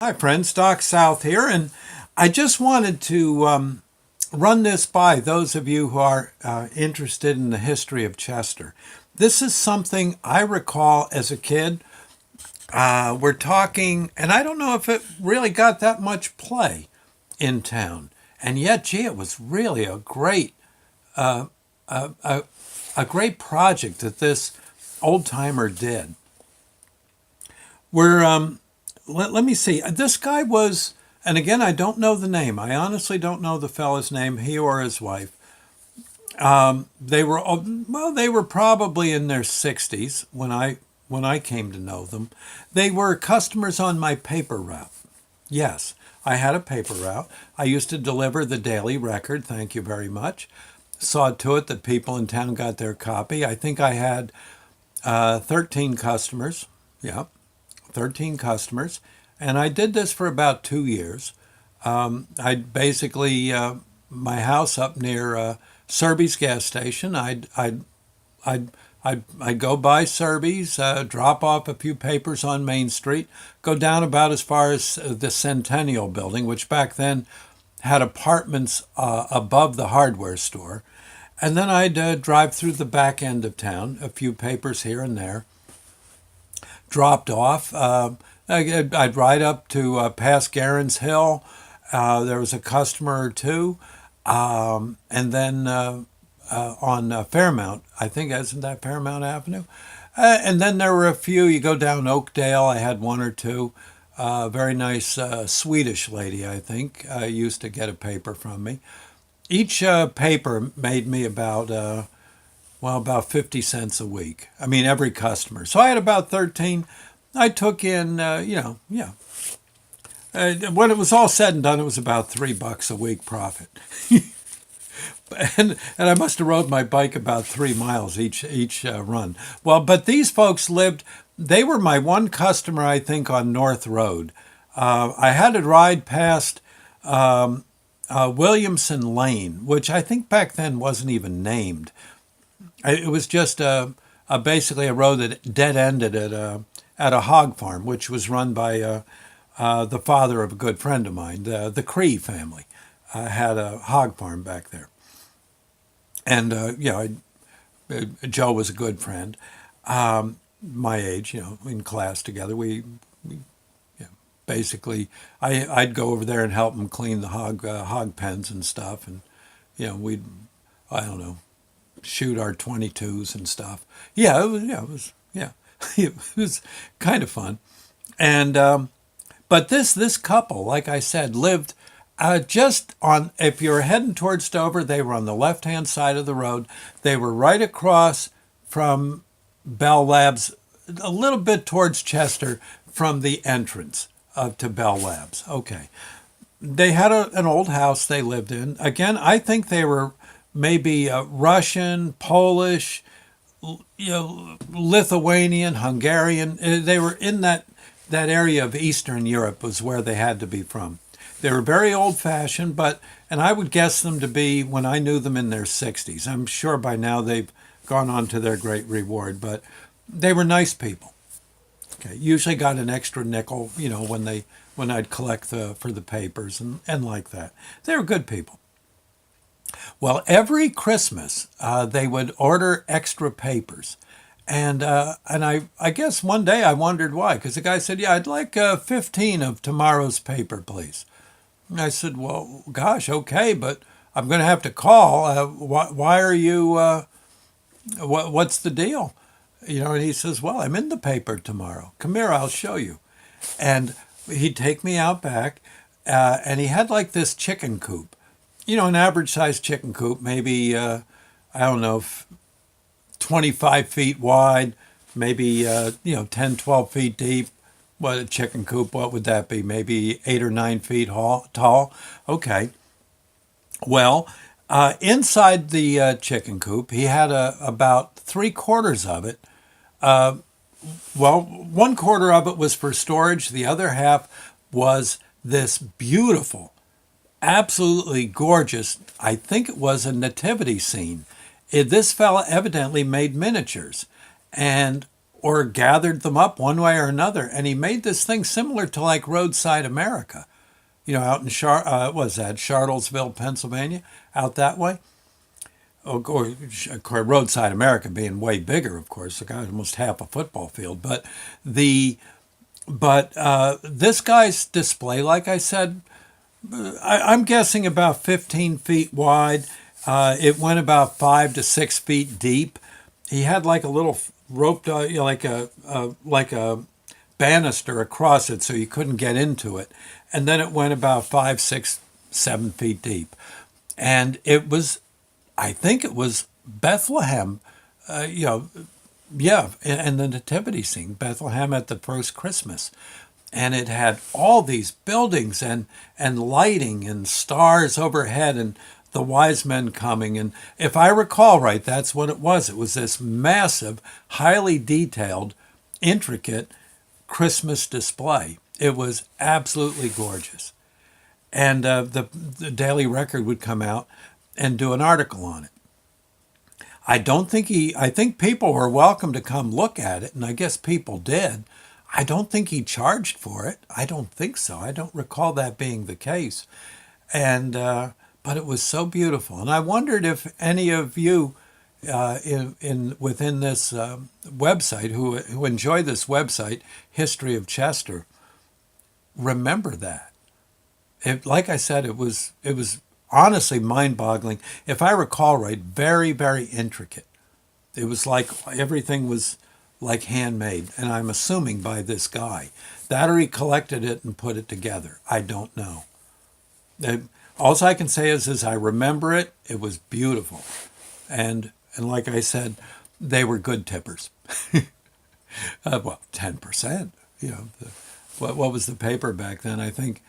Hi, friends. Doc South here, and I just wanted to run this by those of you who are interested in the history of Chester. This is something I recall as a kid. We're talking, and I don't know if it really got that much play in town, and yet, gee, it was really a great project that this old timer did. We're let me see. This guy was, and again, I don't know the name. I honestly don't know the fellow's name, he or his wife. They were well, they were probably in their 60s when I came to know them. They were customers on my paper route. Yes, I had a paper route. I used to deliver the Daily Record. Thank you very much. Saw to it that people in town got their copy. I think I had 13 customers. Yeah, 13 customers. And I did this for about 2 years. I basically, my house up near Serby's gas station, I'd, I'd go by Serby's, drop off a few papers on Main Street, go down about as far as the Centennial Building, which back then had apartments above the hardware store. And then I'd drive through the back end of town, a few papers here and there, dropped off. I'd ride up to past Garen's Hill. There was a customer or two. And then on Fairmount, I think, isn't that Fairmount Avenue? And then there were a few. You go down Oakdale, I had one or two. Very nice Swedish lady, I think, used to get a paper from me. Each paper made me about 50 cents a week. I mean, every customer. So I had about 13. I took in, yeah. When it was all said and done, it was about $3 a week profit. And I must have rode my bike about 3 miles each run. Well, but these folks lived. They were my one customer, I think, on North Road. I had to ride past Williamson Lane, which I think back then wasn't even named. It was just basically a road that dead ended at a hog farm, which was run by the father of a good friend of mine. The Cree family had a hog farm back there. And Joe was a good friend, my age, in class together. We basically, I'd go over there and help him clean the hog pens and stuff, and we'd, I don't know, shoot our 22s and stuff. Yeah, it was kind of fun, and but this couple, like I said, lived just on, if you were heading towards Dover, they were on the left-hand side of the road. They were right across from Bell Labs, a little bit towards Chester from the entrance to Bell Labs. Okay. They had an old house they lived in. Again, I think they were maybe Russian, Polish, Lithuanian, Hungarian. They were in that area of Eastern Europe was where they had to be from. They were very old-fashioned, and I would guess them to be, when I knew them, in their 60s. I'm sure by now they've gone on to their great reward, but they were nice people. Okay, usually got an extra nickel, when I'd collect for the papers and like that. They were good people. Well, every Christmas they would order extra papers. And I guess one day I wondered why, because the guy said, "Yeah, I'd like 15 of tomorrow's paper, please." And I said, "Well, gosh, okay, but I'm going to have to call. Why are you? What's the deal?" And he says, "Well, I'm in the paper tomorrow. Come here, I'll show you." And he'd take me out back, and he had like this chicken coop, an average sized chicken coop, maybe I don't know, 25 feet wide, maybe 10, 12 feet deep. What a chicken coop, what would that be? Maybe 8 or 9 feet tall. Okay. Well, inside the chicken coop, he had about 3/4 of it. Well, 1/4 of it was for storage. The other half was this beautiful, absolutely gorgeous, I think it was a nativity scene. This fella evidently made miniatures. And or gathered them up one way or another. And he made this thing similar to like Roadside America, out in Charlottesville, Pennsylvania, out that way. Or Roadside America being way bigger, of course. The guy almost half a football field. But this guy's display, like I said, I'm guessing about 15 feet wide. It went about 5 to 6 feet deep. He had like a little roped, like a banister across it, so you couldn't get into it. And then it went about 5, 6, 7 feet deep, and I think it was Bethlehem, yeah, and the nativity scene, Bethlehem at the first Christmas. And it had all these buildings and lighting and stars overhead and the wise men coming. And if I recall right, that's what it was. It was this massive, highly detailed, intricate Christmas display. It was absolutely gorgeous. And the Daily Record would come out and do an article on it. I think people were welcome to come look at it, and I guess people did. I don't think he charged for it. I don't think so. I don't recall that being the case. And but it was so beautiful, and I wondered if any of you within this website who enjoy this website, History of Chester, remember that. Like I said, it was honestly mind-boggling. If I recall right, very, very intricate. It was like everything was like handmade, and I'm assuming by this guy. That or he collected it and put it together. I don't know. All I can say is I remember it. It was beautiful. And like I said, they were good tippers. Well, 10%. What was the paper back then? I think,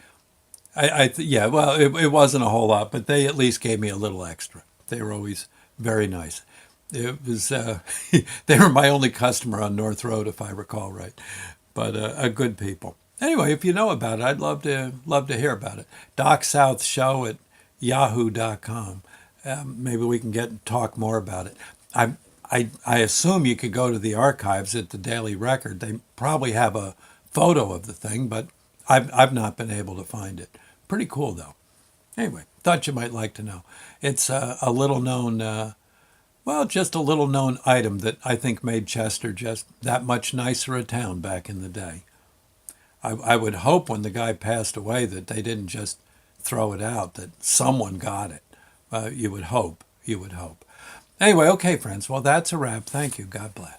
yeah, well, it wasn't a whole lot, but they at least gave me a little extra. They were always very nice. It was they were my only customer on North Road, if I recall right, but good people. Anyway, if you know about it, I'd love to hear about it. DocSouthShow@yahoo.com. Maybe we can talk more about it. I assume you could go to the archives at the Daily Record. They probably have a photo of the thing, but I've not been able to find it. Pretty cool though. Anyway, thought you might like to know. It's a little known. Just a little known item that I think made Chester just that much nicer a town back in the day. I would hope when the guy passed away that they didn't just throw it out, that someone got it. You would hope. Anyway, okay, friends. Well, that's a wrap. Thank you. God bless.